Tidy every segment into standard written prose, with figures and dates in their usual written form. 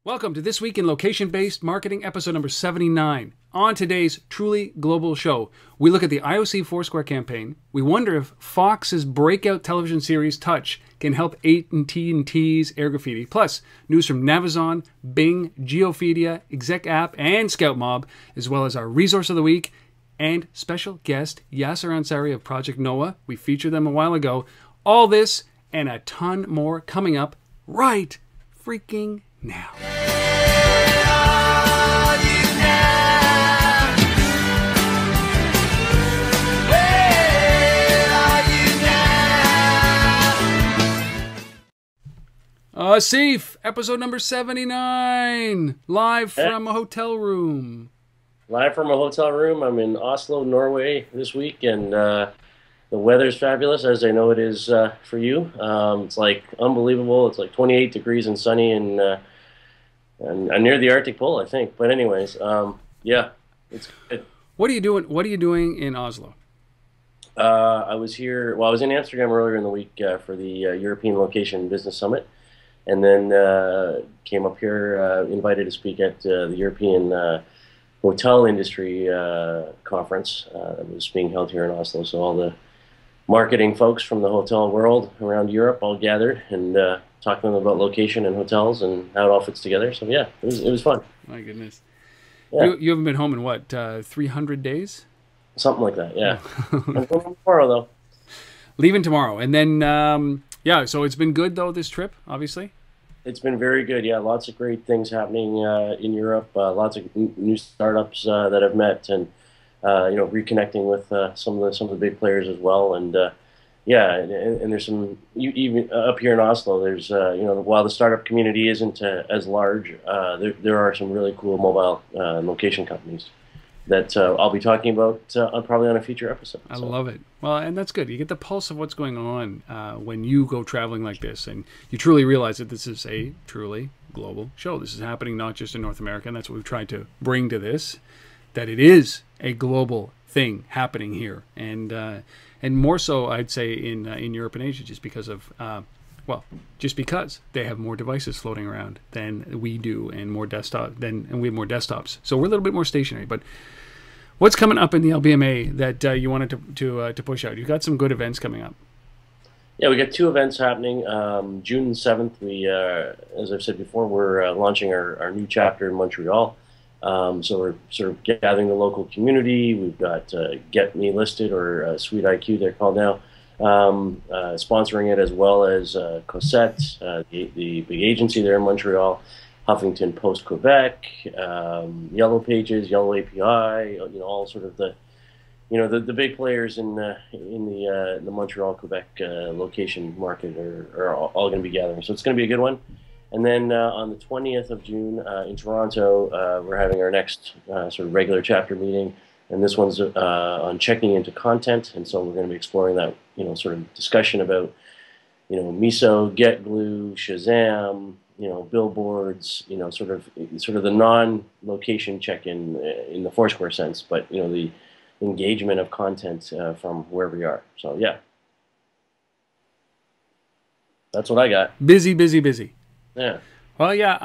Welcome to This Week in Location-Based Marketing, episode number 79. On today's truly global show, we look at the IOC Foursquare campaign. We wonder if Fox's breakout television series Touch can help AT&T's AirGraffiti. Plus, news from Navizon, Bing, Geofeedia, Exec App and Scoutmob, as well as our resource of the week and special guest Yasser Ansari of Project Noah. We featured them a while ago. All this and a ton more coming up right freaking now. Asif, episode number 79, live from a hotel room. Live from a hotel room. I'm in Oslo, Norway this week, and the weather's fabulous, as I know it is for you. It's like unbelievable. It's like 28 degrees and sunny, and near the Arctic Pole, I think. But anyways, yeah, it's good. What are you doing? What are you doing in Oslo? I was here. Well, I was in Amsterdam earlier in the week for the European Location Business Summit, and then came up here, invited to speak at the European Hotel Industry Conference that was being held here in Oslo. So all the marketing folks from the hotel world around Europe all gathered and talked to them about location and hotels and how it all fits together. So yeah, it was fun. My goodness. Yeah. You haven't been home in what, 300 days? Something like that, yeah. I'm going tomorrow, though. Leaving tomorrow. And then, yeah, so it's been good, though, this trip, obviously? It's been very good, yeah. Lots of great things happening in Europe. Lots of new startups that I've met, and you know, reconnecting with some of the big players as well. And yeah, and there's some even up here in Oslo. There's you know, while the startup community isn't as large, there are some really cool mobile location companies that I'll be talking about probably on a future episode. I love it. Well, and that's good. You get the pulse of what's going on when you go traveling like this, and you truly realize that this is a truly global show. This is happening not just in North America, and that's what we've tried to bring to this, that it is a global thing happening here, and more so, I'd say, in Europe and Asia, just because of well, just because they have more devices floating around than we do, and more and we have more desktops, so we're a little bit more stationary. But what's coming up in the LBMA that you wanted to push out? You've got some good events coming up. Yeah, we got two events happening. June 7th, we, as I've said before, we're launching our new chapter in Montreal. So we're sort of gathering the local community. We've got Get Me Listed, or Sweet IQ, they're called now, sponsoring it, as well as Cosette, the big agency there in Montreal, Huffington Post Quebec, Yellow Pages, Yellow API, you know, all sort of the, you know, the big players in the Montreal Quebec location market are all going to be gathering. So it's going to be a good one. And then on the 20th of June in Toronto, we're having our next sort of regular chapter meeting, and this one's on checking into content. And so we're going to be exploring that, you know, sort of discussion about, you know, Miso, GetGlue, Shazam, you know, billboards, you know, sort of the non-location check-in in the Foursquare sense, but, you know, the engagement of content from wherever we are. So yeah, that's what I got. Busy, busy, busy. Yeah. Well, yeah,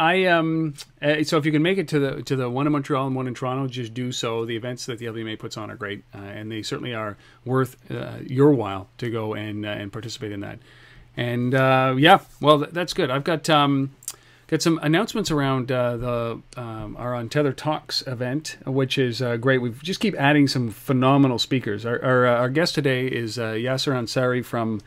so if you can make it to the one in Montreal and one in Toronto, just do so. The events that the LBMA puts on are great, and they certainly are worth your while to go and participate in that. And yeah, well, that's good. I've got some announcements around our Untethered Talks event, which is great. We just keep adding some phenomenal speakers. Our guest today is Yasser Ansari from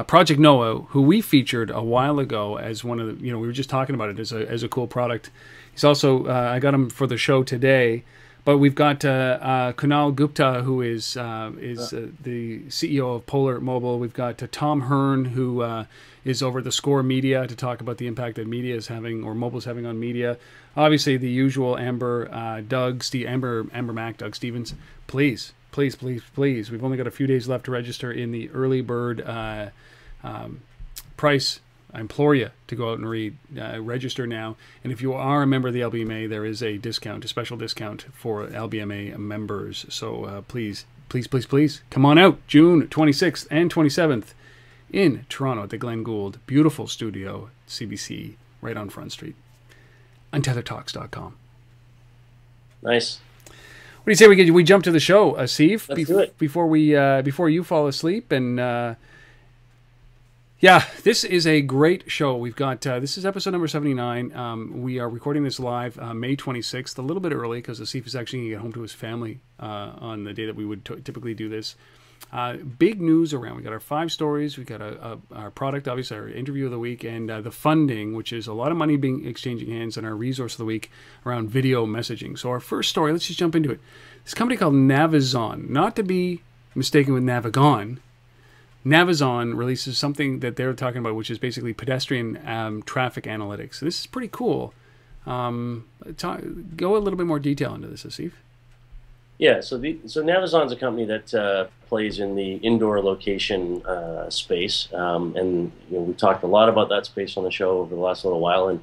Project Noah, who we featured a while ago as one of the, you know, we were just talking about it as a cool product. He's also, I got him for the show today, but we've got Kunal Gupta, who is the CEO of Polar Mobile. We've got Tom Hearn, who is over the Score Media, to talk about the impact that media is having, or mobile is having on media. Obviously, the usual Amber Mack, Doug Stevens. Please, please, please, please. We've only got a few days left to register in the early bird price. I implore you to go out and register now. And if you are a member of the LBMA, there is a discount, a special discount for LBMA members. So please, please, please, please come on out. June 26th and 27th in Toronto at the Glen Gould. Beautiful studio, CBC, right on Front Street. UntitledTalks.com. Nice. What do you say we jump to the show, Asif? Let's do it. Before you fall asleep. And yeah, this is a great show. We've got this is episode number 79. We are recording this live May 26th, a little bit early because Asif is actually going to get home to his family on the day that we would typically do this. Big news around. We got our 5 stories. We got our product, obviously, our interview of the week, and the funding, which is a lot of money being exchanging hands, and our resource of the week around video messaging. So our first story, let's just jump into it. This company called Navizon, not to be mistaken with Navigon. Navizon releases something that they're talking about, which is basically pedestrian traffic analytics. This is pretty cool. Go a little bit more detail into this, Asif. Yeah, so Navizon's a company that plays in the indoor location space, and we've talked a lot about that space on the show over the last little while, and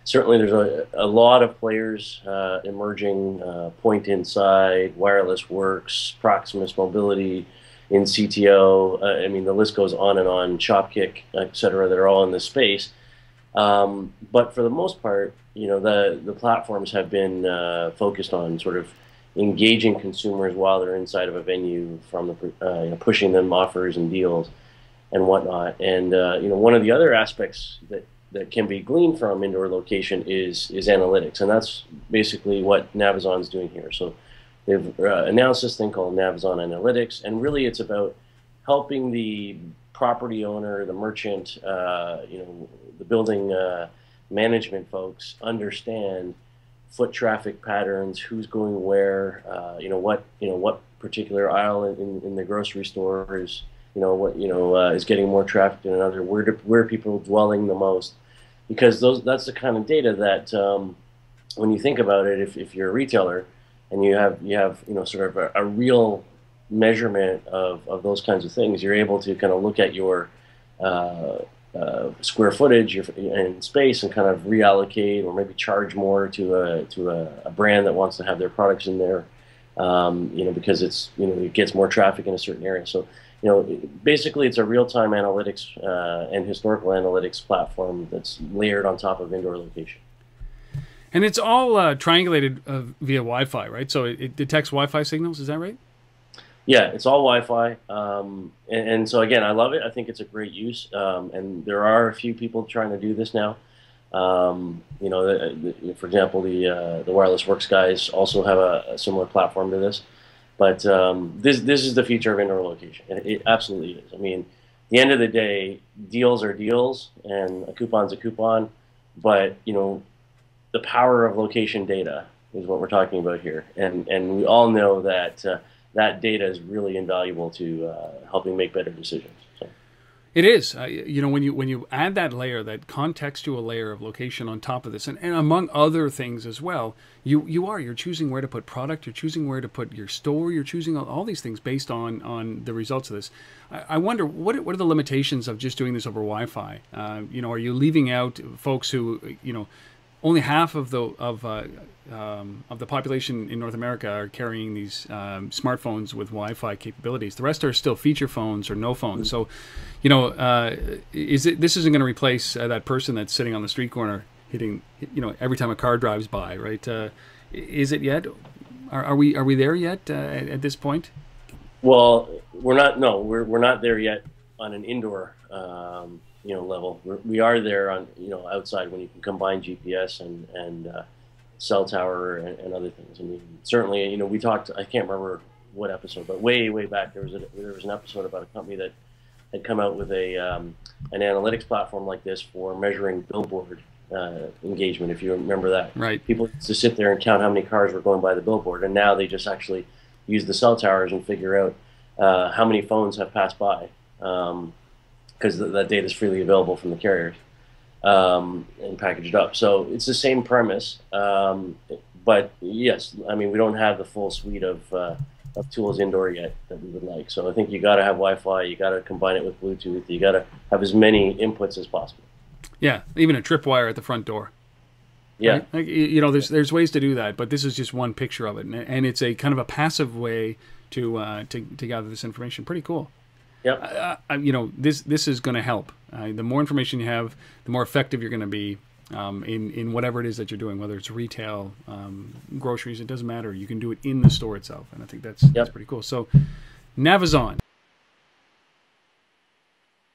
certainly there's a lot of players emerging. Point Inside, Wireless Works, Proximus Mobility, in CTO. I mean, the list goes on and on. Shopkick, et cetera, that are all in this space. But for the most part, the platforms have been focused on sort of engaging consumers while they're inside of a venue, from the pushing them offers and deals and whatnot. And one of the other aspects that can be gleaned from indoor location is analytics, and that's basically what Navizon's doing here. So they've announced this thing called Navizon Analytics, and really it's about helping the property owner, the merchant, the building management folks understand foot traffic patterns, who's going where, what particular aisle in the grocery store is, is getting more traffic than another, where people are dwelling the most, because that's the kind of data that when you think about it, if you're a retailer and you have sort of a real measurement of those kinds of things, you're able to kind of look at your square footage and space and kind of reallocate or maybe charge more to a brand that wants to have their products in there, because it gets more traffic in a certain area. So basically it's a real-time analytics and historical analytics platform that's layered on top of indoor location. And it's all triangulated via Wi-Fi, right? So it detects Wi-Fi signals, is that right? Yeah, it's all Wi-Fi, and so again, I love it. I think it's a great use, and there are a few people trying to do this now. For example, the Wireless Works guys also have a similar platform to this, but this is the future of indoor location. It absolutely is. I mean, at the end of the day, deals are deals, and a coupon's a coupon, but the power of location data is what we're talking about here, and we all know that. That data is really invaluable to helping make better decisions. So. It is. When you add that layer, that contextual layer of location on top of this, and among other things as well, you're choosing where to put product, you're choosing where to put your store, you're choosing all these things based on the results of this. I wonder, what are the limitations of just doing this over Wi-Fi? Are you leaving out folks who, only half of the population in North America are carrying these smartphones with Wi-Fi capabilities. The rest are still feature phones or no phones. So, this isn't going to replace that person that's sitting on the street corner hitting, every time a car drives by, right? Is it yet? Are we there yet at this point? Well, we're not. No, we're not there yet on an indoor. Level. We are there on, outside when you can combine GPS and cell tower and other things. I mean, certainly, we talked, I can't remember what episode, but way back there was an episode about a company that had come out with an analytics platform like this for measuring billboard engagement, if you remember that. Right. People used to sit there and count how many cars were going by the billboard, and now they just actually use the cell towers and figure out how many phones have passed by. Because that data is freely available from the carriers and packaged up. So it's the same premise, but yes, I mean, we don't have the full suite of tools indoor yet that we would like. So I think you got to have Wi-Fi, you got to combine it with Bluetooth, you got to have as many inputs as possible. Yeah, even a tripwire at the front door. Yeah, right? There's ways to do that, but this is just one picture of it, and it's a kind of a passive way to gather this information. Pretty cool. Yep. This is going to help. The more information you have, the more effective you're going to be. in whatever it is that you're doing, whether it's retail, groceries, it doesn't matter. You can do it in the store itself, and I think that's pretty cool. So, Navizon,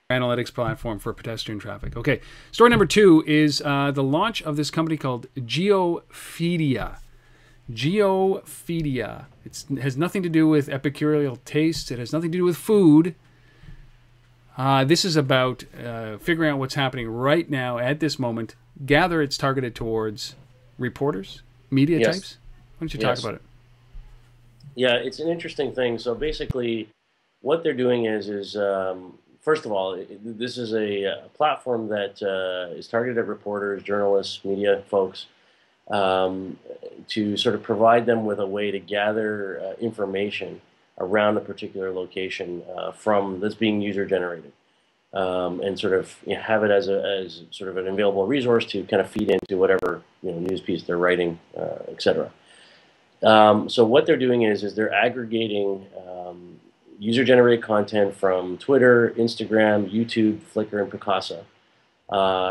analytics platform for pedestrian traffic. Okay, story number 2 is the launch of this company called Geofeedia. Geofeedia. It has nothing to do with epicureal tastes. It has nothing to do with food. This is about figuring out what's happening right now at this moment. Gather it's targeted towards reporters, media types. Why don't you talk about it? Yeah, it's an interesting thing. So basically, what they're doing is first of all, this is a platform that is targeted at reporters, journalists, media folks, to sort of provide them with a way to gather information around a particular location that's being user generated, and sort of have it as sort of an available resource to kind of feed into whatever news piece they're writing, etc. So what they're doing is they're aggregating user-generated content from Twitter, Instagram, YouTube, Flickr, and Picasa,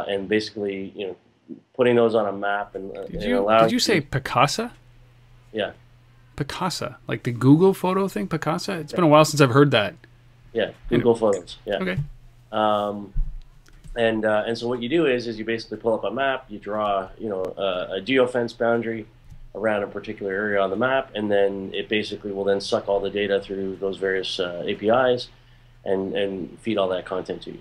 and basically putting those on a map and did you say Picasa? Yeah. Picasa, like the Google photo thing, Picasa? It's been a while since I've heard that. Yeah, Google Photos. Yeah. Okay. And so what you do is you basically pull up a map, you draw a geofence boundary around a particular area on the map, and then it basically will then suck all the data through those various APIs and feed all that content to you.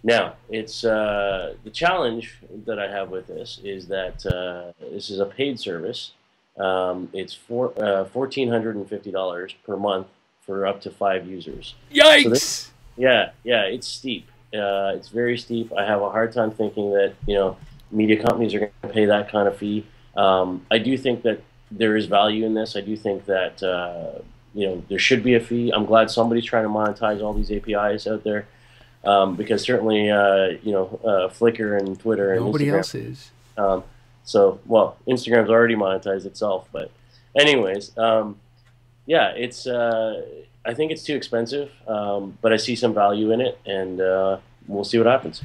Now, it's the challenge that I have with this is that this is a paid service. It's $1,450 per month for up to 5 users. Yikes! So it's steep. It's very steep. I have a hard time thinking that media companies are going to pay that kind of fee. I do think that there is value in this. I do think that there should be a fee. I'm glad somebody's trying to monetize all these APIs out there. Because certainly, Flickr and Twitter and nobody Instagram, else is. Instagram's already monetized itself. But anyways, it's. I think it's too expensive, but I see some value in it, and we'll see what happens.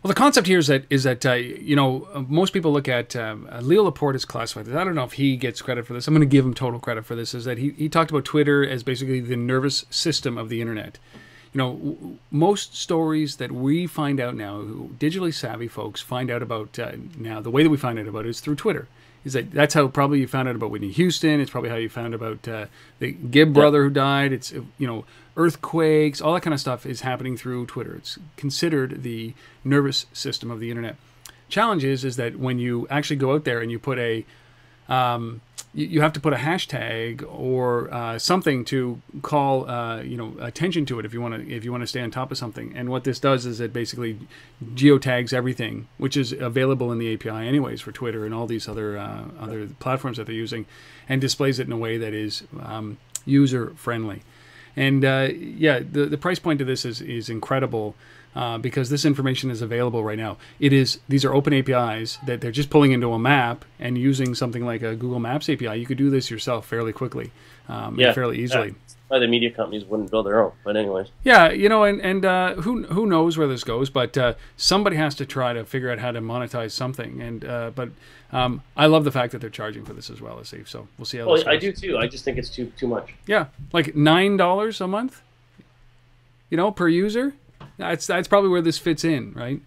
Well, the concept here is that most people look at Leo Laporte is classified. I don't know if he gets credit for this. I'm going to give him total credit for this. Is that he talked about Twitter as basically the nervous system of the internet. Most stories that we find out now, digitally savvy folks find out about now, the way that we find out about it is through Twitter. That's how probably you found out about Whitney Houston. It's probably how you found about the Gibb brother who died. It's, earthquakes, all that kind of stuff is happening through Twitter. It's considered the nervous system of the internet. Challenge is that when you actually go out there and you put you have to put a hashtag or something to call attention to it if you want to stay on top of something. And what this does is it basically geotags everything, which is available in the API anyways for Twitter and all these other platforms that they're using, and displays it in a way that is user friendly. And the price point of this is incredible. Because this information is available right now. These are open APIs that they're just pulling into a map and using something like a Google Maps API. You could do this yourself fairly quickly, and fairly easily. That's why the media companies wouldn't build their own. But anyways. Yeah, who knows where this goes? But somebody has to try to figure out how to monetize something. And I love the fact that they're charging for this as well, Asif. So we'll see how this goes. I do too. I just think it's too much. Yeah, like $9 a month. Per user. That's probably where this fits in, right?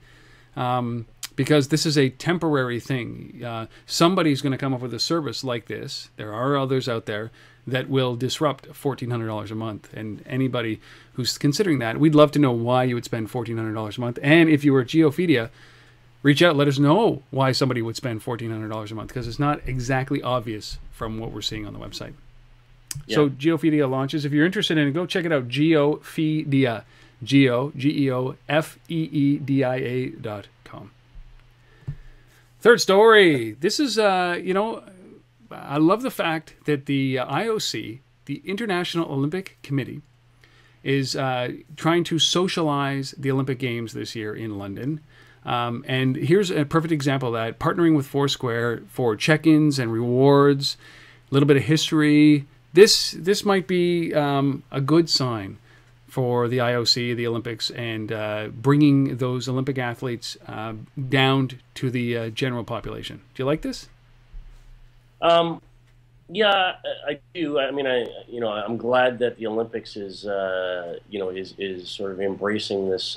Because this is a temporary thing. Somebody's going to come up with a service like this. There are others out there that will disrupt $1,400 a month. And anybody who's considering that, we'd love to know why you would spend $1,400 a month. And if you were at Geofeedia, reach out, let us know why somebody would spend $1,400 a month, because it's not exactly obvious from what we're seeing on the website. Yeah. So Geofeedia launches. If you're interested in it, go check it out. Geofeedia. Geofeedia.com. Third story. This is, I love the fact that the IOC, the International Olympic Committee, is trying to socialize the Olympic Games this year in London. And here's a perfect example of that, partnering with Foursquare for check-ins and rewards, a little bit of history. This might be a good sign for the IOC, the Olympics, and bringing those Olympic athletes down to the general population. Do you like this? Yeah, I do. I mean, I'm glad that the Olympics is, is sort of embracing this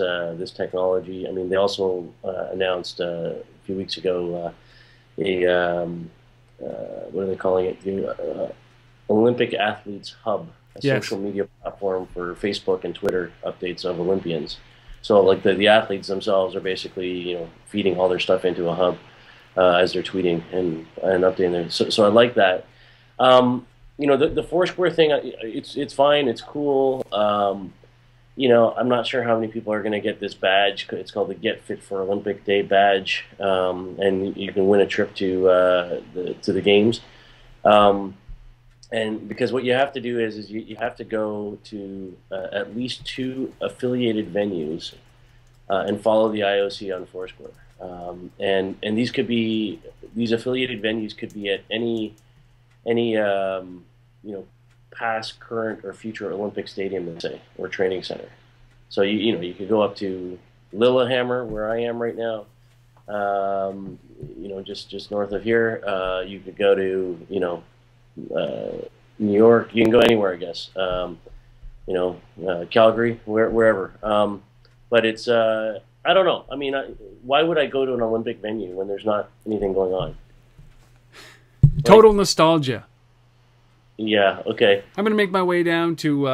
technology. I mean, they also announced a few weeks ago what are they calling it? The Olympic Athletes Hub, a social media platform for Facebook and Twitter updates of Olympians. So, like the athletes themselves are basically, feeding all their stuff into a hub as they're tweeting and updating there. So I like that. The Foursquare thing, it's fine, it's cool. I'm not sure how many people are going to get this badge. It's called the Get Fit for Olympic Day badge, and you can win a trip to the games. And because what you have to do is you have to go to at least 2 affiliated venues and follow the IOC on Foursquare. And these affiliated venues could be at any past, current, or future Olympic stadium, let's say, or training center. So you could go up to Lillehammer, where I am right now. Just north of here. You could go to New York. You can go anywhere, I guess. Calgary, wherever. But it's I don't know. I mean, why would I go to an Olympic venue when there's not anything going on? Total nostalgia. Yeah. Okay. I'm going to make my way down to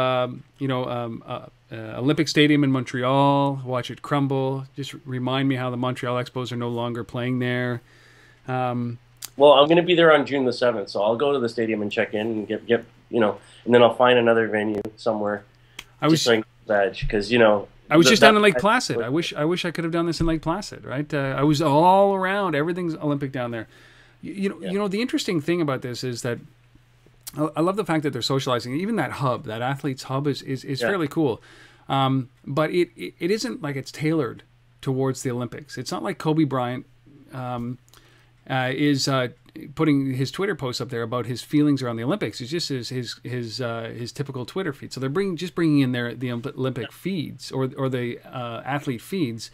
Olympic Stadium in Montreal. Watch it crumble. Just remind me how the Montreal Expos are no longer playing there. Well, I'm going to be there on June the 7th, so I'll go to the stadium and check in and get and then I'll find another venue somewhere. I was badge because I was just down in Lake Placid. I wish I could have done this in Lake Placid, right? I was all around. Everything's Olympic down there. The interesting thing about this is that I love the fact that they're socializing. Even that hub, that athletes hub, is fairly cool. But it isn't like it's tailored towards the Olympics. It's not like Kobe Bryant is putting his Twitter posts up there about his feelings around the Olympics. It's just his typical Twitter feed. So they're bringing in the Olympic feeds or the athlete feeds.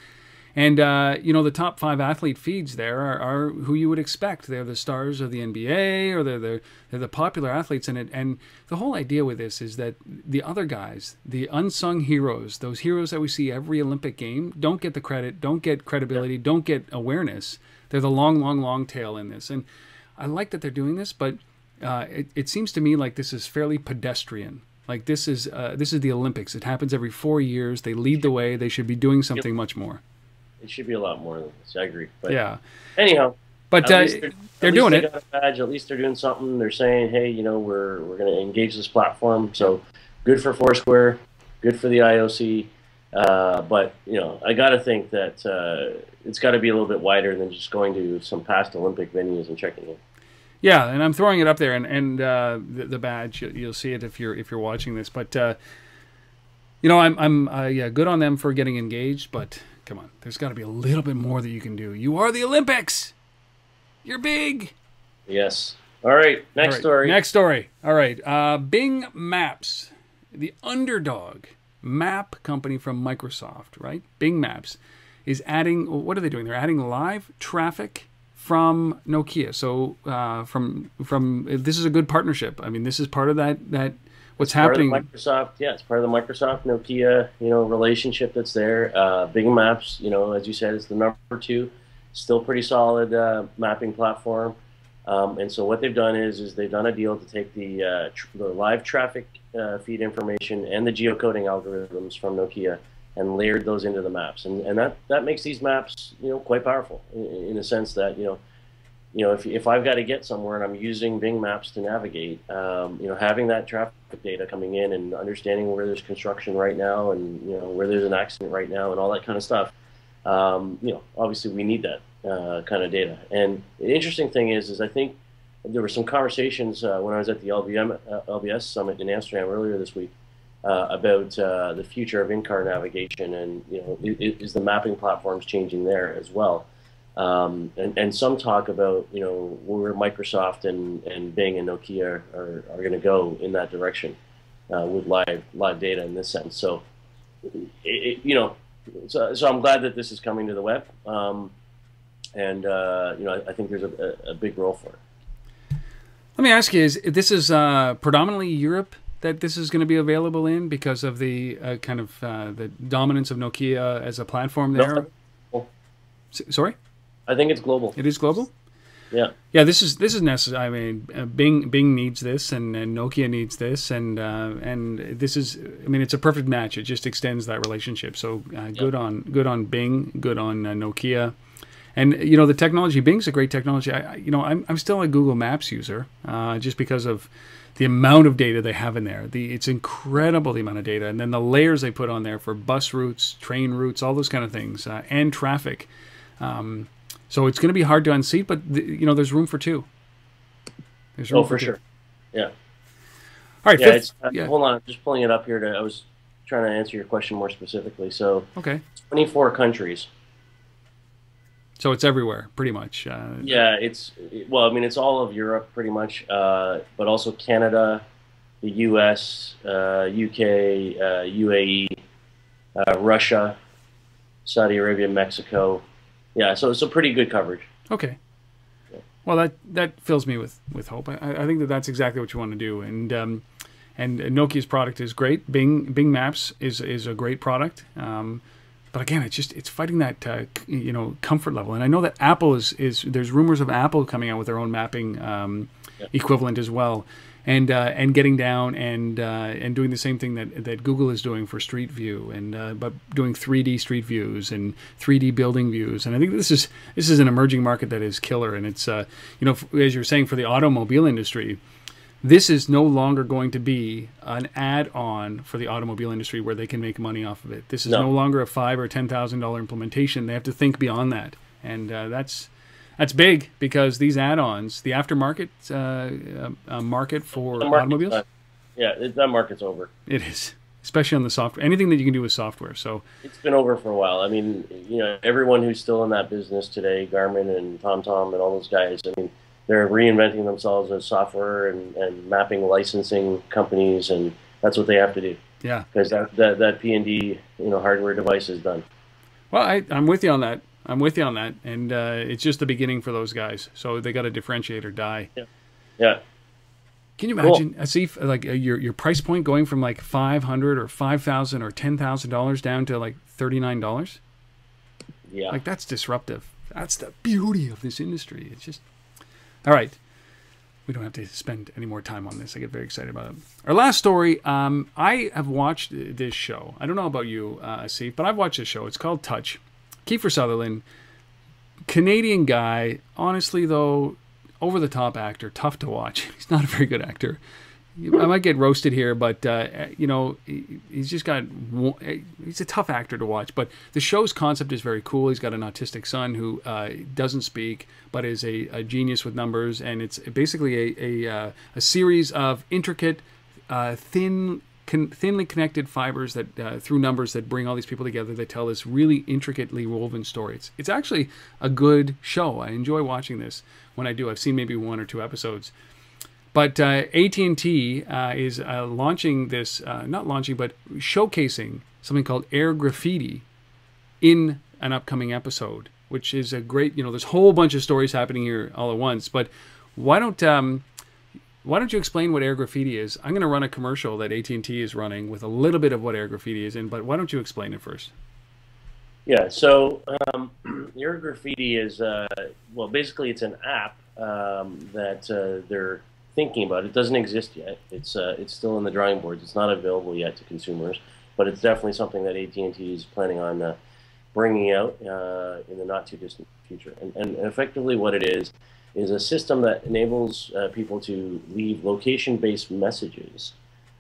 And, the top 5 athlete feeds there are who you would expect. They're the stars of the NBA, or they're the popular athletes in it. And the whole idea with this is that the other guys, the unsung heroes, those heroes that we see every Olympic game, don't get the credit, don't get credibility, don't get awareness. They're the long tail in this. And I like that they're doing this, but it seems to me like this is fairly pedestrian. Like this is the Olympics. It happens every 4 years. They lead the way. They should be doing something much more. It should be a lot more than this. I agree. But yeah. Anyhow, but they're doing it. Got a badge. At least they're doing something. They're saying, hey, we're going to engage this platform. So good for Foursquare, good for the IOC. But I got to think that it's got to be a little bit wider than just going to some past Olympic venues and checking in. Yeah, and I'm throwing it up there, and the badge, you'll see it if you're watching this. But I'm good on them for getting engaged, but. Come on, there's got to be a little bit more that you can do. You are the Olympics. You're big. Yes. All right, next story. Next story. All right. Bing Maps, the underdog map company from Microsoft, right? Bing Maps is adding, what are they doing? They're adding live traffic from Nokia. So from this is a good partnership. I mean, this is part of that what's happening. Part of Microsoft, it's part of the Microsoft Nokia, relationship that's there. Bing Maps, as you said, is the number 2, still pretty solid mapping platform. And so what they've done is they've done a deal to take the live traffic feed information and the geocoding algorithms from Nokia and layered those into the maps. And that makes these maps, quite powerful in the sense that, if I've got to get somewhere and I'm using Bing Maps to navigate, having that traffic data coming in and understanding where there's construction right now and, where there's an accident right now and all that kind of stuff, obviously we need that kind of data. And the interesting thing is I think there were some conversations when I was at the LBS Summit in Amsterdam earlier this week about the future of in-car navigation and, is the mapping platforms changing there as well? And some talk about where Microsoft and Bing and Nokia are going to go in that direction with live data in this sense. So you know, so I'm glad that this is coming to the web, and you know, I think there's a big role for it. Let me ask you: this is predominantly Europe that this is going to be available in because of the kind of the dominance of Nokia as a platform there? No. Sorry, I think it's global. It is global. Yeah. Yeah, this is necessary. I mean, Bing needs this, and Nokia needs this, and this is. I mean, it's a perfect match. It just extends that relationship. So good on Bing, good on Nokia, and you know the technology. Bing's a great technology. I'm still a Google Maps user, just because of the amount of data they have in there. It's incredible, the amount of data, and then the layers they put on there for bus routes, train routes, all those kind of things, and traffic. So it's going to be hard to unseat, but you know, there's room for two. There's room for sure. Yeah. All right. Yeah, yeah. Hold on, I'm just pulling it up here. I was trying to answer your question more specifically. So, okay. 24 countries. So it's everywhere, pretty much. Yeah, well, I mean, it's all of Europe, pretty much, but also Canada, the U.S., UK, UAE, Russia, Saudi Arabia, Mexico. Yeah, so it's a pretty good coverage. Okay. Yeah. Well, that fills me with hope. I think that's exactly what you want to do. And Nokia's product is great. Bing Maps is a great product. But again, it's fighting that comfort level. And I know that Apple is there's rumors of Apple coming out with their own mapping equivalent as well. And getting down and doing the same thing that Google is doing for Street View, and but doing 3D Street Views and 3D building views. And I think this is an emerging market that is killer. And it's as you're saying, for the automobile industry, this is no longer going to be an add-on for the automobile industry where they can make money off of it. This is no longer a $5,000 or $10,000 implementation. They have to think beyond that, and that's big, because these add-ons, the aftermarket market for automobiles, that market's over. It is, especially on the software. Anything that you can do with software. So it's been over for a while. I mean, everyone who's still in that business today, Garmin and TomTom and all those guys, I mean, they're reinventing themselves as software and mapping licensing companies, and that's what they have to do. Yeah, because that P&D hardware device is done. Well, I'm with you on that. And it's just the beginning for those guys. So they got to differentiate or die. Yeah. Can you imagine, Asif, like your price point going from like $500 or $5,000 or $10,000 down to like $39? Yeah. Like, that's disruptive. That's the beauty of this industry. It's just, all right. We don't have to spend any more time on this. I get very excited about it. Our last story, I have watched this show. I don't know about you, Asif, but I've watched this show. It's called Touch. Kiefer Sutherland, Canadian guy. Honestly, though, over-the-top actor, tough to watch. He's not a very good actor. I might get roasted here, but he's just got. He's a tough actor to watch. But the show's concept is very cool. He's got an autistic son who doesn't speak, but is a genius with numbers, and it's basically a series of intricate, thinly connected fibers that through numbers that bring all these people together. That tell this really intricately woven story. It's actually a good show. I enjoy watching this when I do. I've seen maybe 1 or 2 episodes. But AT&T is launching this, not launching, but showcasing something called airgraffiti in an upcoming episode, which is a great, there's a whole bunch of stories happening here all at once. But why don't you explain what airgraffiti is? I'm going to run a commercial that AT&T is running with a little bit of what airgraffiti is in, but why don't you explain it first? Yeah, so airgraffiti is, well, basically it's an app that they're thinking about. It doesn't exist yet. It's still in the drawing boards. It's not available yet to consumers, but it's definitely something that AT&T is planning on bringing out in the not too distant future. And effectively what it is a system that enables people to leave location-based messages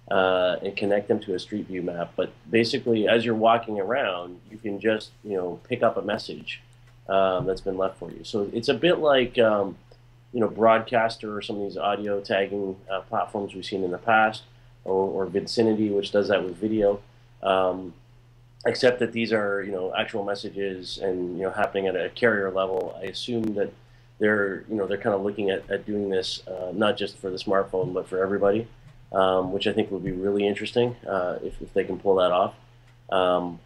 and connect them to a Street View map. But basically, as you're walking around, you can just pick up a message that's been left for you. So it's a bit like Broadcaster or some of these audio tagging platforms we've seen in the past, or Vicinity, which does that with video, except that these are actual messages and happening at a carrier level. I assume that they're kind of looking at doing this not just for the smartphone but for everybody, which I think would be really interesting if they can pull that off.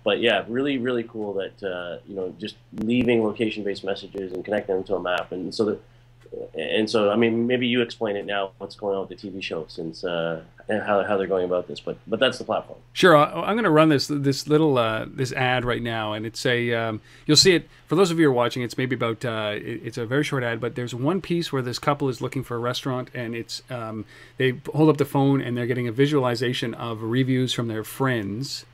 But yeah, really, really cool that you know, just leaving location-based messages and connecting them to a map, and so I mean, maybe you explain it now. What's going on with the TV show, since and how they're going about this, but that's the platform. Sure, I'm going to run this little this ad right now, and it's a you'll see it for those of you who are watching. It's maybe about it's a very short ad, but there's one piece where this couple is looking for a restaurant, and it's they hold up the phone and they're getting a visualization of reviews from their friends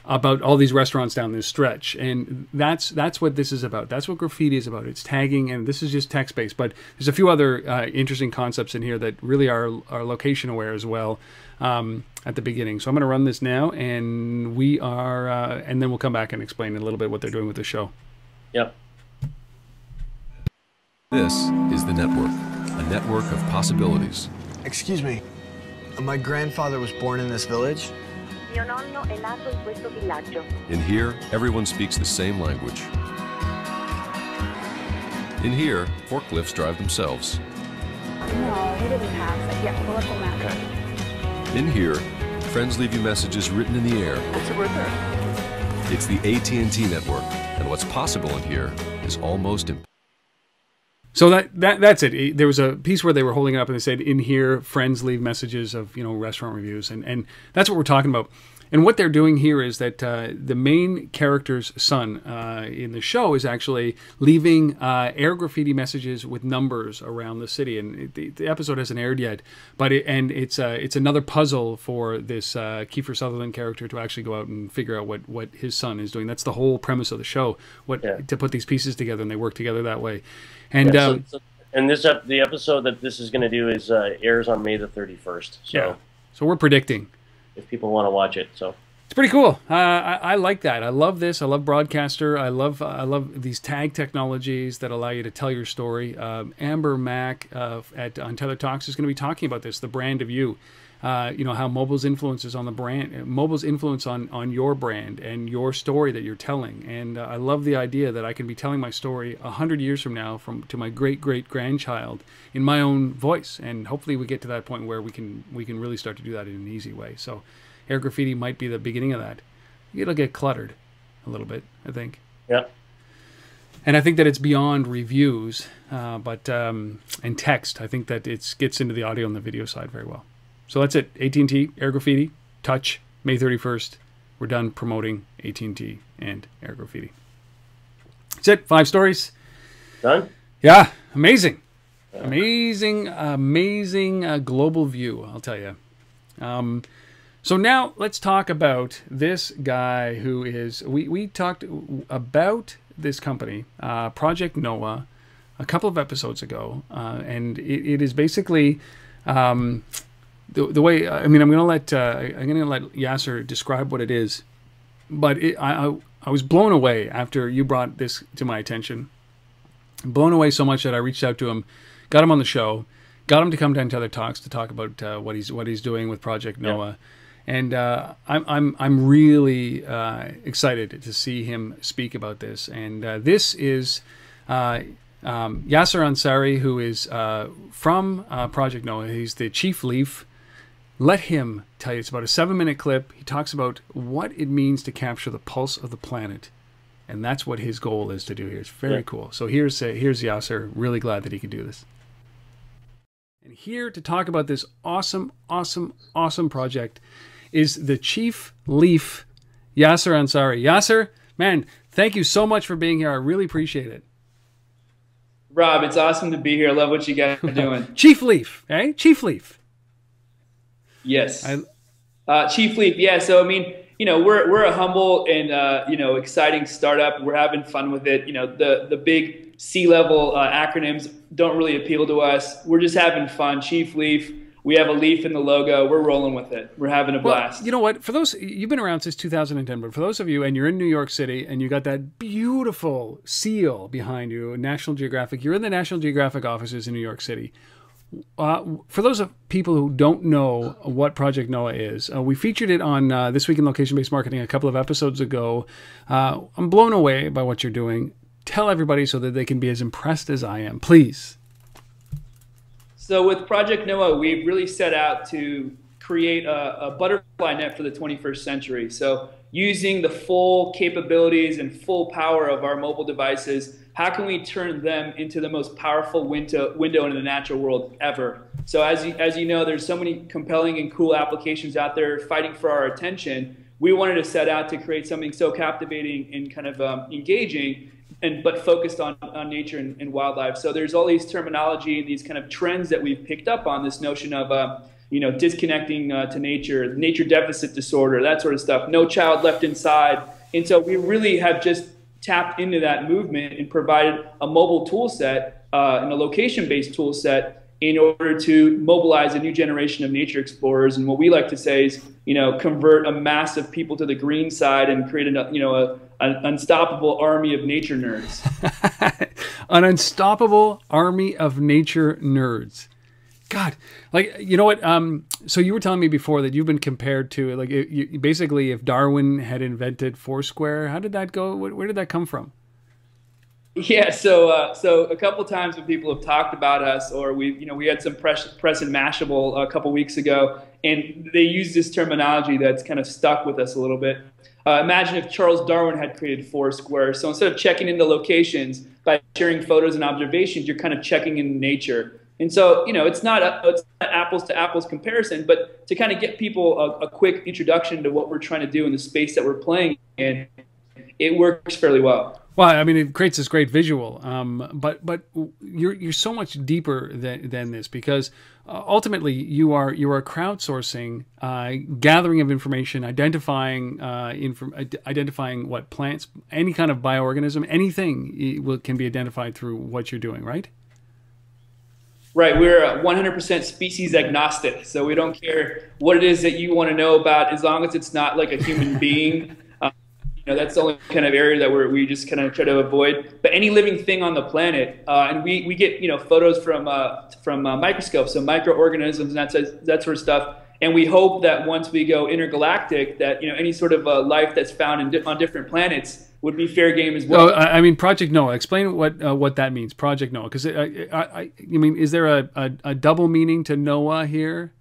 about all these restaurants down this stretch, and that's what this is about. That's what graffiti is about. It's tagging, and this is just text-based, but there's a few other interesting concepts in here that really are location aware as well at the beginning. So I'm going to run this now, and we are and then we'll come back and explain a little bit what they're doing with the show. Yep. This is the network, a network of possibilities. Excuse me, my grandfather was born in this village? Mio nonno è nato in questo villaggio. In here, everyone speaks the same language. In here, forklifts drive themselves. No, he didn't pass it. Yeah, pull up the map. Okay. In here, friends leave you messages written in the air. That's it right there. It's the AT&T network, and what's possible in here is almost impossible. So that's it. There was a piece where they were holding it up and they said, in here, friends leave messages of, you know, restaurant reviews. And that's what we're talking about. And what they're doing here is that the main character's son in the show is actually leaving air graffiti messages with numbers around the city. And the episode hasn't aired yet, but it's another puzzle for this Kiefer Sutherland character to actually go out and figure out what his son is doing. That's the whole premise of the show, to put these pieces together, and they work together that way. And and the episode that this is going to do is airs on May the 31st. So so we're predicting, if people want to watch it, so it's pretty cool. I like that. I love this. I love Broadcaster. I love these tag technologies that allow you to tell your story. Amber Mack at Untitled Talks is going to be talking about this, the brand of you. You know, how mobile's influences on the brand, mobile's influence on your brand and your story that you're telling. And I love the idea that I can be telling my story 100 years from now to my great-great-grandchild in my own voice. And hopefully we get to that point where we can really start to do that in an easy way. So air graffiti might be the beginning of that. It'll get cluttered a little bit, I think. Yeah. And I think that it's beyond reviews, and text. I think that it gets into the audio and the video side very well. So that's it. AT&T, Air Graffiti, Touch, May 31st. We're done promoting AT&T and Air Graffiti. That's it. 5 stories. Done? Yeah. Amazing. Amazing global view, I'll tell you. So now let's talk about this guy who is... We talked about this company, Project Noah, a couple of episodes ago. And it is basically... The way, I mean, I'm gonna let Yasser describe what it is, but I was blown away after you brought this to my attention. Blown away so much that I reached out to him, got him on the show, got him to come down to other talks to talk about what he's doing with Project Noah, and I'm really excited to see him speak about this. And this is Yasser Ansari, who is from Project Noah. He's the chief leaf. Let him tell you. It's about a 7-minute clip. He talks about what it means to capture the pulse of the planet, and that's what his goal is to do here. It's very cool. So here's Yasser. Really glad that he could do this. And here to talk about this awesome project is the chief leaf, Yasser Ansari. Yasser, man, thank you so much for being here. I really appreciate it. Rob, it's awesome to be here. I love what you guys are doing. Chief leaf, eh? Chief leaf. Yes. Chief Leaf. Yeah. So, I mean, you know, we're a humble and, you know, exciting startup. We're having fun with it. You know, the big C-level acronyms don't really appeal to us. We're just having fun. Chief Leaf. We have a leaf in the logo. We're rolling with it. We're having a blast. Well, you know what? For those, you've been around since 2010, but for those of you, and you're in New York City, and you got that beautiful seal behind you, National Geographic. You're in the National Geographic offices in New York City. For those of people who don't know what Project Noah is, we featured it on This Week in Location-Based Marketing a couple of episodes ago. I'm blown away by what you're doing. Tell everybody so that they can be as impressed as I am, please. So with Project Noah, we've really set out to create a butterfly net for the 21st century. So using the full capabilities and full power of our mobile devices, how can we turn them into the most powerful window into the natural world ever? So as you know, there's so many compelling and cool applications out there fighting for our attention. We wanted to set out to create something so captivating and kind of engaging, but focused on nature and wildlife. So there's all these terminology and these kind of trends that we've picked up on, this notion of disconnecting to nature, nature deficit disorder, that sort of stuff, no child left inside. And so we really have just tapped into that movement and provided a mobile tool set and a location-based tool set in order to mobilize a new generation of nature explorers. And what we like to say is, convert a mass of people to the green side and create an unstoppable army of nature nerds. An unstoppable army of nature nerds. God, you know what? So you were telling me before that you've been compared to, basically, if Darwin had invented Foursquare. How did that go? Where did that come from? Yeah, so a couple times when people have talked about us, or we had some press and Mashable a couple weeks ago, and they used this terminology that's kind of stuck with us a little bit. Imagine if Charles Darwin had created Foursquare. So instead of checking into locations by sharing photos and observations, you're kind of checking in nature. And so, it's not apples to apples comparison, but to kind of get people a quick introduction to what we're trying to do in the space that we're playing in, it works fairly well. Well, I mean, it creates this great visual, but you're so much deeper than this, because ultimately you are crowdsourcing, gathering of information, identifying what plants, any kind of bioorganism, anything can be identified through what you're doing, right? Right, we're 100% species agnostic, so we don't care what it is that you want to know about, as long as it's not like a human being. That's the only kind of area that we just kind of try to avoid. But any living thing on the planet, and we get photos from microscopes, so microorganisms and that sort of stuff. And we hope that once we go intergalactic, that any sort of life that's found on different planets would be fair game as well. I mean, Project Noah. Explain what that means, Project Noah. Because I mean, is there a double meaning to Noah here?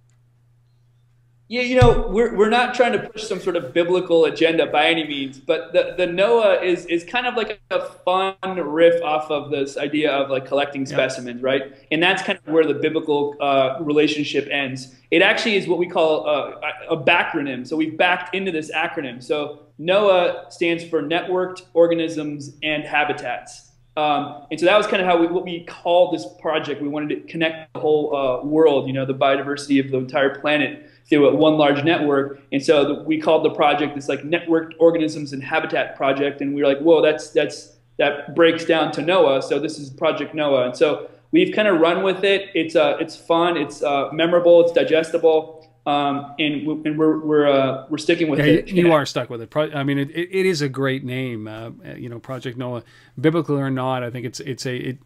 Yeah, we're not trying to push some sort of biblical agenda by any means, but the Noah is kind of like a fun riff off of this idea of collecting specimens, right? And that's kind of where the biblical relationship ends. It actually is what we call a backronym. So we've backed into this acronym. So Noah stands for Networked Organisms and Habitats. And so that was kind of what we called this project. We wanted to connect the whole world, the biodiversity of the entire planet, through one large network. And so we called the project this Networked Organisms and Habitat Project. And we were like, whoa, that breaks down to Noah. So this is Project Noah. And so we've kind of run with it. It's fun. It's memorable. It's digestible. And we're sticking with it. You are stuck with it. I mean, it is a great name. Project Noah, biblical or not. I think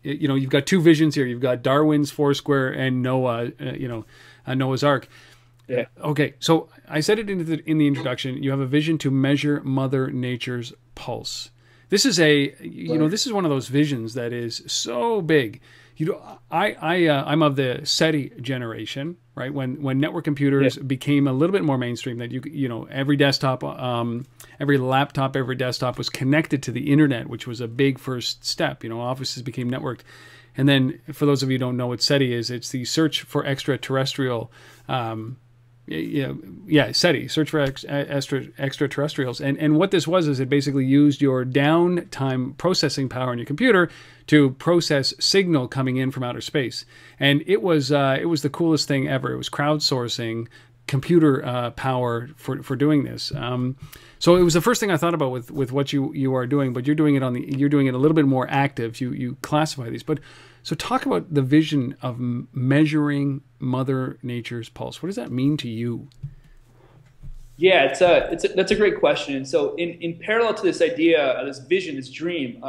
you've got two visions here. You've got Darwin's Foursquare and Noah. Noah's Ark. Yeah. Okay, so I said it in the introduction. You have a vision to measure Mother Nature's pulse. This is this is one of those visions that is so big. I'm of the SETI generation, right? When network computers became a little bit more mainstream, that every desktop, every laptop, every desktop was connected to the internet, which was a big first step. Offices became networked. And then, for those of you who don't know what SETI is, it's the search for extraterrestrial. SETI, search for extraterrestrials. And what this was is it basically used your downtime processing power on your computer to process signal coming in from outer space. And it was the coolest thing ever. It was crowdsourcing computer power for doing this. So it was the first thing I thought about with what you are doing, but you're doing it a little bit more active. You classify these, but so talk about the vision of measuring Mother Nature's pulse. What does that mean to you? Yeah, that's a great question. And so in parallel to this idea, this vision, this dream,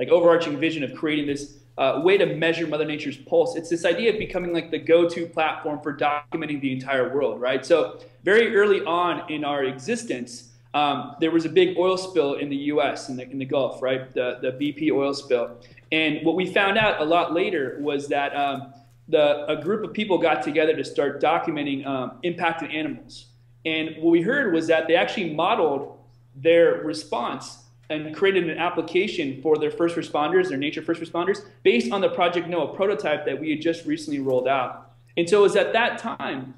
overarching vision of creating this way to measure Mother Nature's pulse, it's this idea of becoming the go-to platform for documenting the entire world, right? So very early on in our existence, there was a big oil spill in the U.S. in the Gulf, right? The BP oil spill. And what we found out a lot later was that a group of people got together to start documenting impacted animals. And what we heard was that they actually modeled their response and created an application for their first responders, their nature first responders, based on the Project Noah prototype that we had just recently rolled out. And so it was at that time,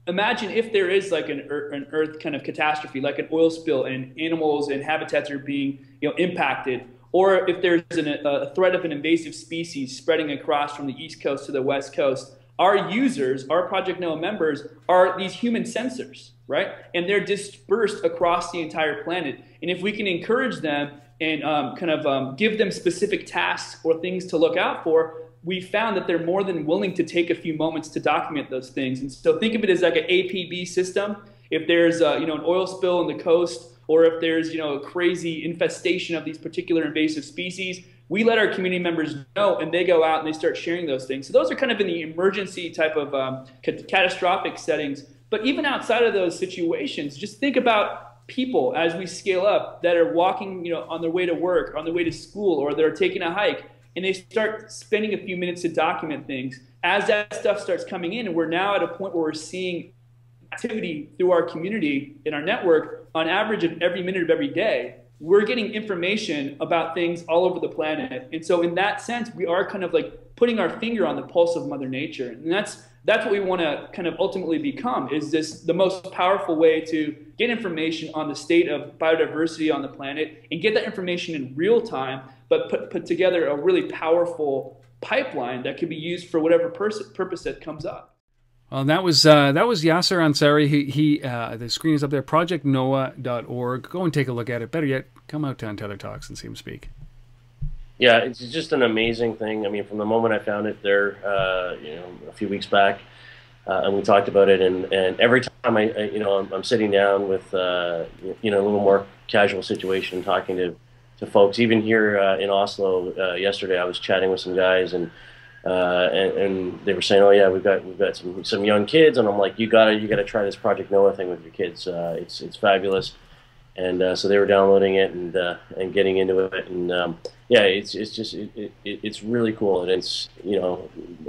imagine if there is like an Earth kind of catastrophe, like an oil spill, and animals and habitats are being impacted, or if there's a threat of an invasive species spreading across from the East Coast to the West Coast. Our users, our Project Noah members, are these human sensors, right? And they're dispersed across the entire planet. And if we can encourage them and give them specific tasks or things to look out for, we found that they're more than willing to take a few moments to document those things. And so think of it as like an APB system. If there's an oil spill on the coast, or if there's a crazy infestation of these particular invasive species, we let our community members know, and they go out and they start sharing those things. So those are kind of in the emergency type of catastrophic settings. But even outside of those situations, just think about people as we scale up that are walking on their way to work, on their way to school, or they're taking a hike, and they start spending a few minutes to document things. As that stuff starts coming in, and we're now at a point where we're seeing activity through our community in our network on average of every minute of every day, we're getting information about things all over the planet. And so in that sense, we are kind of like putting our finger on the pulse of Mother Nature. And that's what we want to kind of ultimately become, is this the most powerful way to get information on the state of biodiversity on the planet, and get that information in real time, but put together a really powerful pipeline that can be used for whatever purpose that comes up. Well, that was Yasser Ansari. The screen is up there, projectnoah.org. Go and take a look at it. Better yet, come out to Untitled Talks and see him speak. Yeah, it's just an amazing thing. I mean, from the moment I found it there, a few weeks back, and we talked about it, and every time I'm sitting down with a little more casual situation, talking to folks. Even here in Oslo yesterday, I was chatting with some guys, and they were saying, "Oh yeah, we've got some young kids," and I'm like, "You gotta try this Project Noah thing with your kids. It's fabulous." And so they were downloading it and getting into it, and yeah, it's really cool, and it's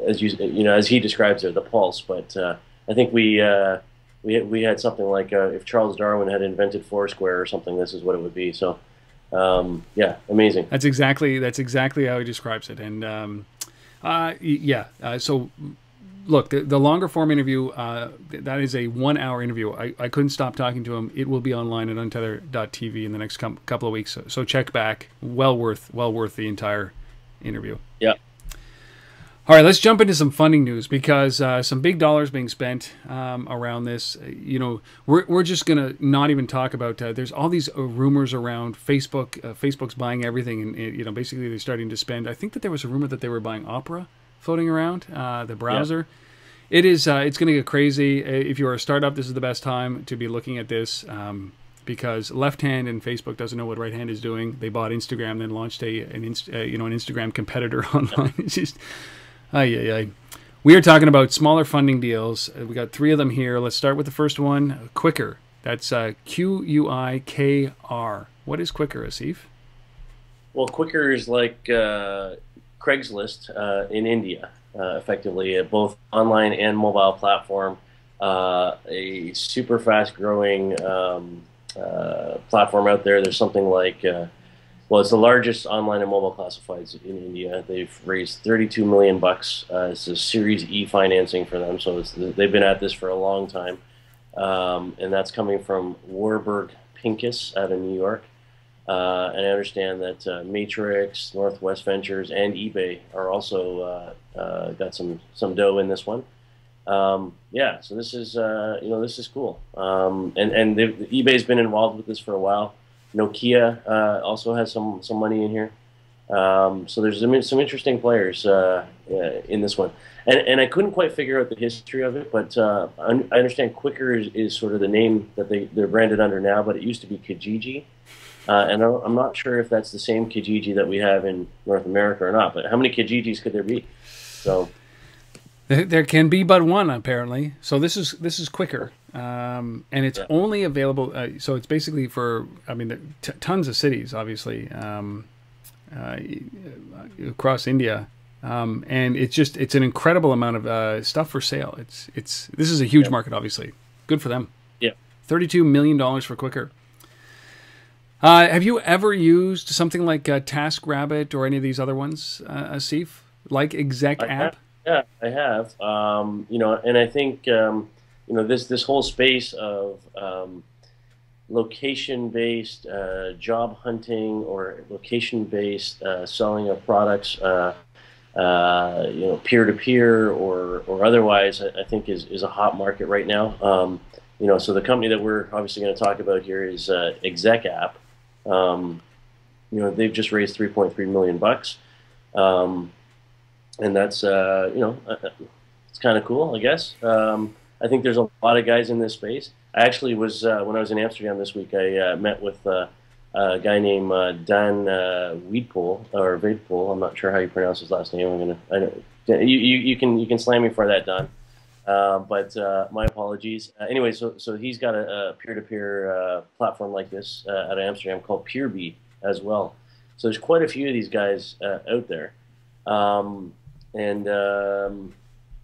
as he describes it, the pulse. But I think we had something like if Charles Darwin had invented Foursquare or something, this is what it would be. So yeah, amazing. That's exactly how he describes it, and so look, the longer form interview, that is a 1 hour interview. I couldn't stop talking to him. It will be online at untether.tv in the next couple of weeks. So check back. Well worth the entire interview. Yeah. All right, let's jump into some funding news, because some big dollars being spent around this. We're just gonna not even talk about. There's all these rumors around Facebook. Facebook's buying everything, and basically they're starting to spend. I think that there was a rumor that they were buying Opera floating around, the browser. Yeah. It's going to get crazy. If you're a startup, this is the best time to be looking at this, because left hand in Facebook doesn't know what right hand is doing. They bought Instagram, then launched an Instagram competitor online. It's just, we are talking about smaller funding deals. We got 3 of them here. Let's start with the first one, Quikr. That's Quikr. What is Quikr, Asif? Well, Quikr is like Craigslist in India, effectively, both online and mobile platform, a super fast growing platform out there. There's something like, it's the largest online and mobile classifieds in India. They've raised $32 million. It's a Series E financing for them, so they've been at this for a long time, and that's coming from Warburg Pincus out of New York. And I understand that Matrix, Northwest Ventures, and eBay are also got some dough in this one. Yeah, so this is this is cool. And eBay's been involved with this for a while. Nokia also has some money in here. So there's some interesting players in this one. And I couldn't quite figure out the history of it, but I understand Quikr is sort of the name that they're branded under now, but it used to be Kijiji. And I'm not sure if that's the same Kijiji that we have in North America or not, but how many Kijijis could there be? So there can be but one, apparently. So this is Quikr, and it's only available. So it's basically for, tons of cities, obviously, across India, and it's an incredible amount of stuff for sale. This is a huge market, obviously. Good for them. Yeah, $32 million for Quikr. Have you ever used something like TaskRabbit or any of these other ones, Asif, like Exec App? Yeah, I have. You know, and I think you know, this whole space of location-based job hunting or location-based selling of products, you know, peer-to-peer or otherwise, I think is a hot market right now. You know, so the company that we're obviously going to talk about here is Exec App. You know, they've just raised $3.3 million, and that's you know, it's kind of cool, I guess. I think there's a lot of guys in this space. I actually was when I was in Amsterdam this week. I met with a guy named Dan Weedpool or Veidpool. I'm not sure how you pronounce his last name. You can slam me for that, Don. But my apologies. Anyway, so he's got a peer-to-peer platform like this out of Amsterdam called PeerBee as well. So there's quite a few of these guys out there, and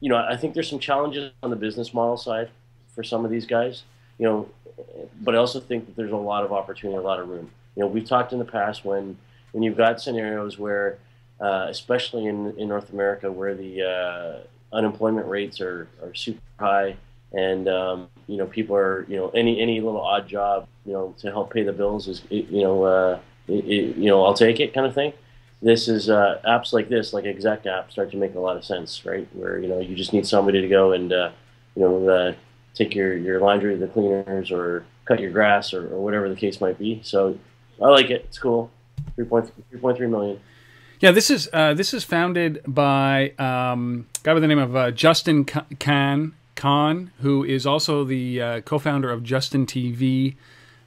you know, I think there's some challenges on the business model side for some of these guys. You know, but I also think that there's a lot of opportunity, a lot of room. You know, we've talked in the past when you've got scenarios where, especially in North America, where the unemployment rates are super high, and you know, people are, you know, any little odd job, you know, to help pay the bills is, you know, you know, I'll take it kind of thing. This is apps like this, like Exec App, start to make a lot of sense, right? Where, you know, you just need somebody to go and you know, take your laundry to the cleaners or cut your grass or whatever the case might be. So I like it. It's cool. 3.3 million. Yeah, this is founded by a guy by the name of Justin Khan, who is also the co-founder of Justin TV,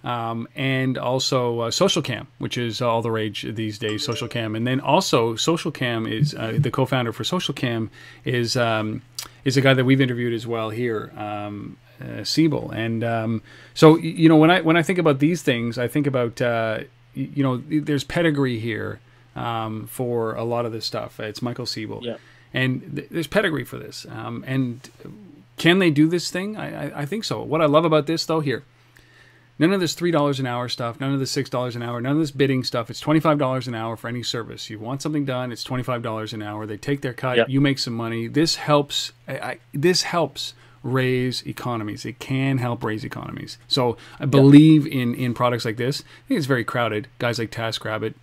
and also SocialCam, which is all the rage these days. SocialCam, and then also SocialCam is the co-founder for SocialCam is a guy that we've interviewed as well here, Siebel. And so, you know, when I think about these things, I think about you know, there's pedigree here. For a lot of this stuff, it's Michael Siebel, yeah. And there's pedigree for this. And can they do this thing? I think so. What I love about this, though, here, none of this $3 an hour stuff, none of this $6 an hour, none of this bidding stuff. It's $25 an hour for any service. You want something done, it's $25 an hour. They take their cut, yeah. You make some money. This helps. This helps raise economies. It can help raise economies. So I believe in products like this. I think it's very crowded. Guys like TaskRabbit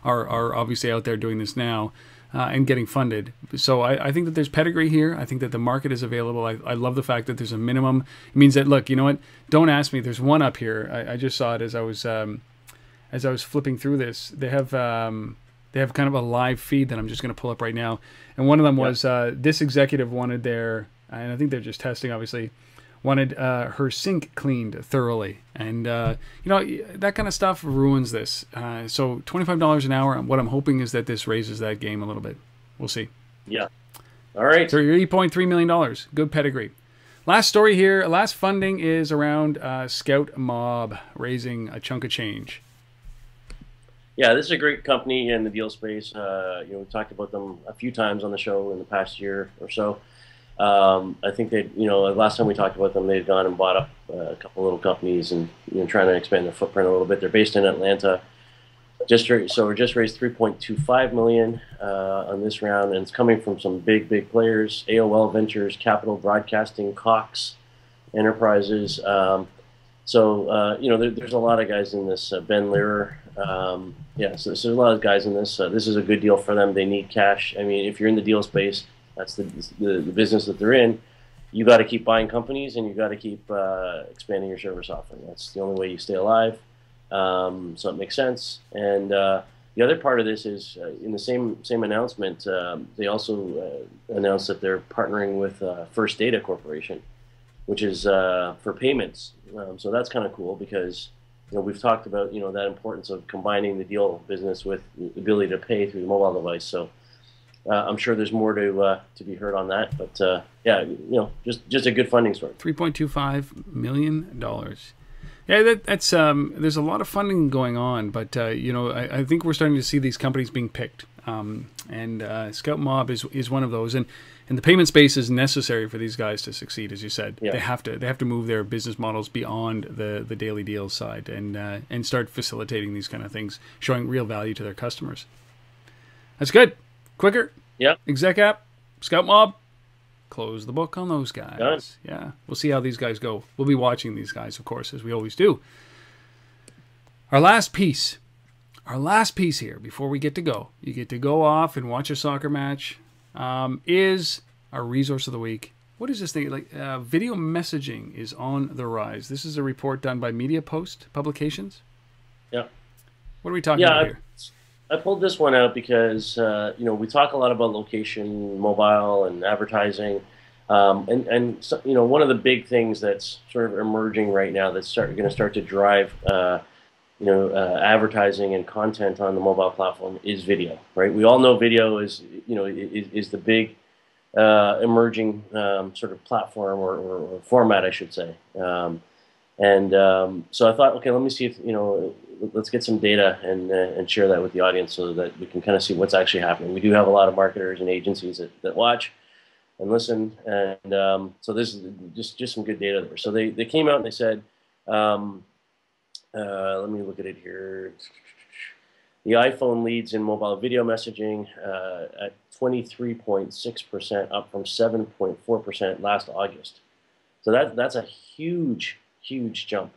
are obviously out there doing this now and getting funded. So I think that there's pedigree here. I think that the market is available. I love the fact that there's a minimum. It means that, look, you know what? Don't ask me. There's one up here. I just saw it as I was flipping through this. They have kind of a live feed that I'm just going to pull up right now. And one of them was this executive wanted their, and I think they're just testing, obviously, wanted her sink cleaned thoroughly. And, you know, that kind of stuff ruins this. So $25 an hour, what I'm hoping is that this raises that game a little bit. We'll see. Yeah. All right. So $3.3 million. Good pedigree. Last story here. Last funding is around Scoutmob raising a chunk of change. Yeah, this is a great company in the deal space. You know, we've talked about them a few times on the show in the past year or so. I think they, you know, last time we talked about them, they'd gone and bought up a couple little companies and, you know, trying to expand their footprint a little bit. They're based in Atlanta. So we just raised $3.25 million on this round, and it's coming from some big players: AOL Ventures, Capital Broadcasting, Cox Enterprises. So you know, there's a lot of guys in this. Ben Learer. Yeah, so there's a lot of guys in this. This is a good deal for them. They need cash. I mean, if you're in the deal space, that's the business that they're in. You got to keep buying companies, and you got to keep expanding your service offering. That's the only way you stay alive. So it makes sense. And the other part of this is in the same announcement, they also announced that they're partnering with First Data Corporation, which is for payments. So that's kind of cool because, you know, we've talked about, you know, that importance of combining the deal business with the ability to pay through the mobile device. So I'm sure there's more to be heard on that, but yeah, you know, just a good funding story. $3.25 million. Yeah, that's there's a lot of funding going on, but you know, I think we're starting to see these companies being picked, and Scoutmob is one of those. And And the payment space is necessary for these guys to succeed, as you said. Yeah. They have to move their business models beyond the daily deals side and start facilitating these kind of things, showing real value to their customers. That's good. Quikr. Yeah. Exec App, Scoutmob. Close the book on those guys. Done. Yeah. We'll see how these guys go. We'll be watching these guys, of course, as we always do. Our last piece here before we get to go. You get to go off and watch a soccer match. Is our resource of the week. What is this thing? Like video messaging is on the rise. This is a report done by Media Post Publications. Yeah. What are we talking about here? I pulled this one out because we talk a lot about location, mobile, and advertising, and so, one of the big things that's sort of emerging right now that's going to start to drive advertising and content on the mobile platform is video, right? We all know video is the big emerging sort of platform or format, I should say. So I thought, okay, let me see if let's get some data and share that with the audience so that we can kind of see what's actually happening. We do have a lot of marketers and agencies that watch and listen, and so this is just some good data there. So they came out and they said. Let me look at it here. The iPhone leads in mobile video messaging at 23.6%, up from 7.4% last August. So that's a huge jump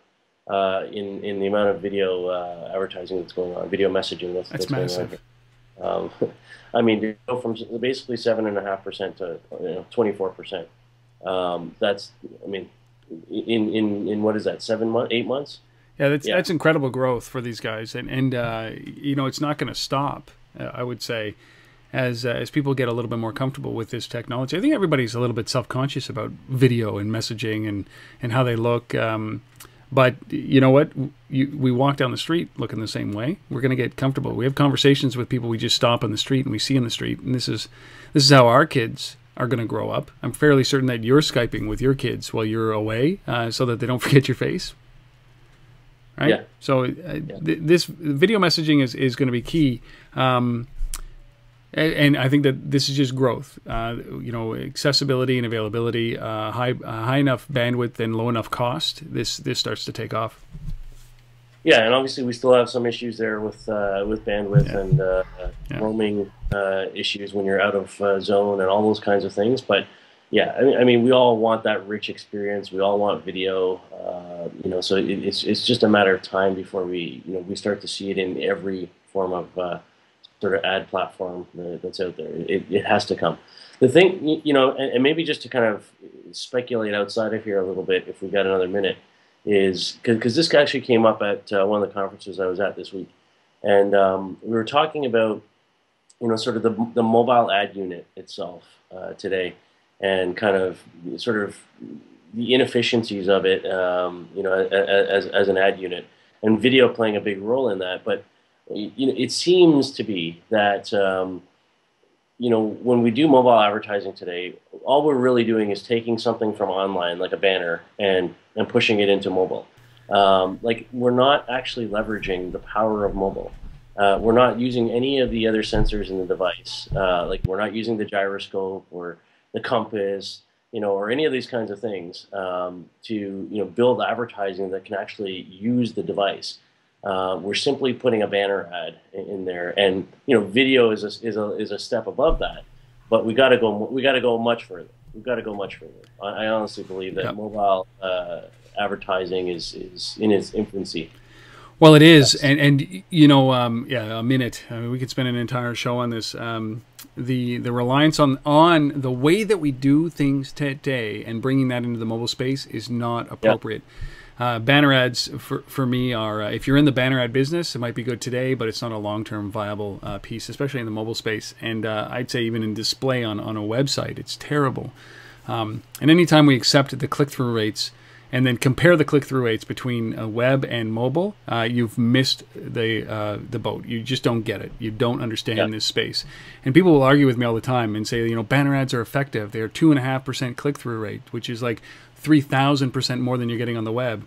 in the amount of video advertising that's going on, video messaging that's massive. Going on. I mean, to go from basically 7.5% to 24%. That's, I mean, in what is that, 8 months? Yeah, that's incredible growth for these guys, and it's not going to stop. I would say, as people get a little bit more comfortable with this technology, I think everybody's a little bit self-conscious about video and messaging and how they look. But you know what? We walk down the street looking the same way. We're going to get comfortable. We have conversations with people we just stop on the street and we see in the street, and this is how our kids are going to grow up. I'm fairly certain that you're Skyping with your kids while you're away, so that they don't forget your face. Right? Yeah. So this video messaging is going to be key, and I think that this is just growth. Accessibility and availability, high enough bandwidth and low enough cost. This starts to take off. Yeah, and obviously we still have some issues there with bandwidth and roaming issues when you're out of zone and all those kinds of things. But yeah, I mean, we all want that rich experience. We all want video, so it's just a matter of time before we start to see it in every form of sort of ad platform that's out there. It has to come. The thing, and maybe just to kind of speculate outside of here a little bit, if we got another minute, is because this actually came up at one of the conferences I was at this week, and we were talking about, sort of the mobile ad unit itself today. And kind of sort of the inefficiencies of it, as an ad unit, and video playing a big role in that. But it seems to be that when we do mobile advertising today, all we're really doing is taking something from online, like a banner, and pushing it into mobile. Like, we're not actually leveraging the power of mobile. We're not using any of the other sensors in the device. Like, we're not using the gyroscope or the compass, or any of these kinds of things to build advertising that can actually use the device. We're simply putting a banner ad in there, and video is a step above that. But we got to go much further. We've got to go much further. I honestly believe that mobile advertising is in its infancy. Well, it is, and a minute. I mean, we could spend an entire show on this. The reliance on the way that we do things today and bringing that into the mobile space is not appropriate. Banner ads for me are, if you're in the banner ad business, it might be good today, but it's not a long-term viable piece, especially in the mobile space. And I'd say even in display on a website, it's terrible. And anytime we accept the click-through rates and then compare the click-through rates between web and mobile, you've missed the boat. You just don't get it. You don't understand this space. And people will argue with me all the time and say, banner ads are effective. They're 2.5% click-through rate, which is like 3,000% more than you're getting on the web.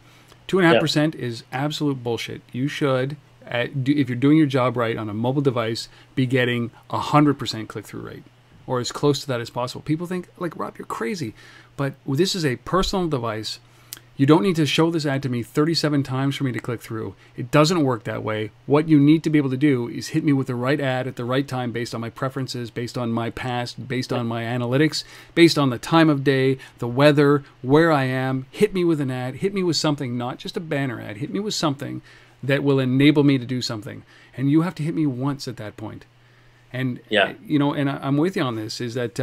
2.5% is absolute bullshit. You should, if you're doing your job right on a mobile device, be getting 100% click-through rate. or as close to that as possible. People think, like, Rob, you're crazy. But this is a personal device. You don't need to show this ad to me 37 times for me to click through. It doesn't work that way. What you need to be able to do is hit me with the right ad at the right time based on my preferences, based on my past, based on my analytics, based on the time of day, the weather, where I am. Hit me with an ad. Hit me with something, not just a banner ad. Hit me with something that will enable me to do something. And you have to hit me once at that point. And, you know, and I'm with you on this, is that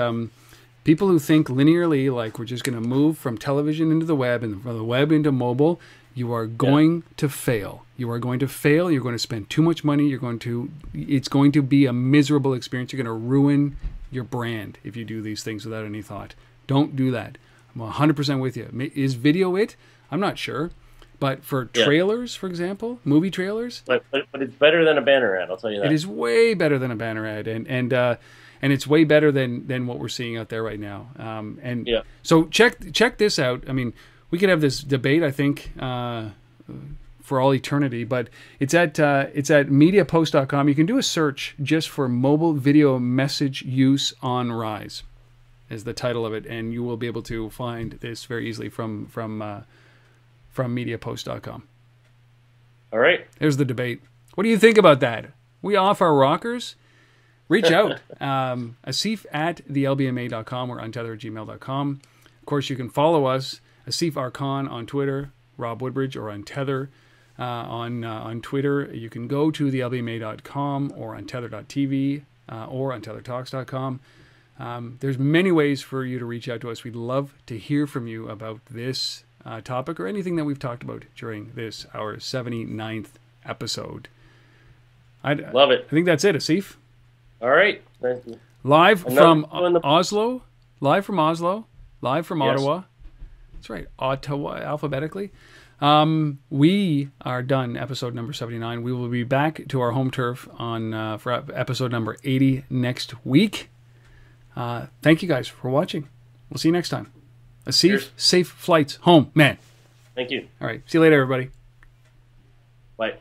people who think linearly, like we're just going to move from television into the web and from the web into mobile, you are going to fail. You are going to fail. You're going to spend too much money. It's going to be a miserable experience. You're going to ruin your brand if you do these things without any thought. Don't do that. I'm 100% with you. Is video it? I'm not sure. But for trailers, for example, movie trailers. But it's better than a banner ad, I'll tell you that. It is way better than a banner ad. And it's way better than what we're seeing out there right now. So check this out. I mean, we could have this debate, I think, for all eternity. But it's at mediapost.com. You can do a search just for mobile video message use on Rise, is the title of it, and you will be able to find this very easily from mediapost.com. All right. There's the debate. What do you think about that? We off our rockers? Reach out. Asif at thelbma.com or untether@gmail.com. Of course, you can follow us, Asif Arkan on Twitter, Rob Woodbridge, or Untether on Twitter. You can go to thelbma.com or untether.tv or untethertalks.com. There's many ways for you to reach out to us. We'd love to hear from you about this topic or anything that we've talked about during this, our 79th episode. Love it. I think that's it, Asif. All right. Live from Oslo. Live from Oslo. Live from Ottawa. That's right. Ottawa, alphabetically. We are done, episode number 79. We will be back to our home turf on for episode number 80 next week. Thank you guys for watching. We'll see you next time. Asif, safe flights home, man. Thank you. All right. See you later, everybody. Bye.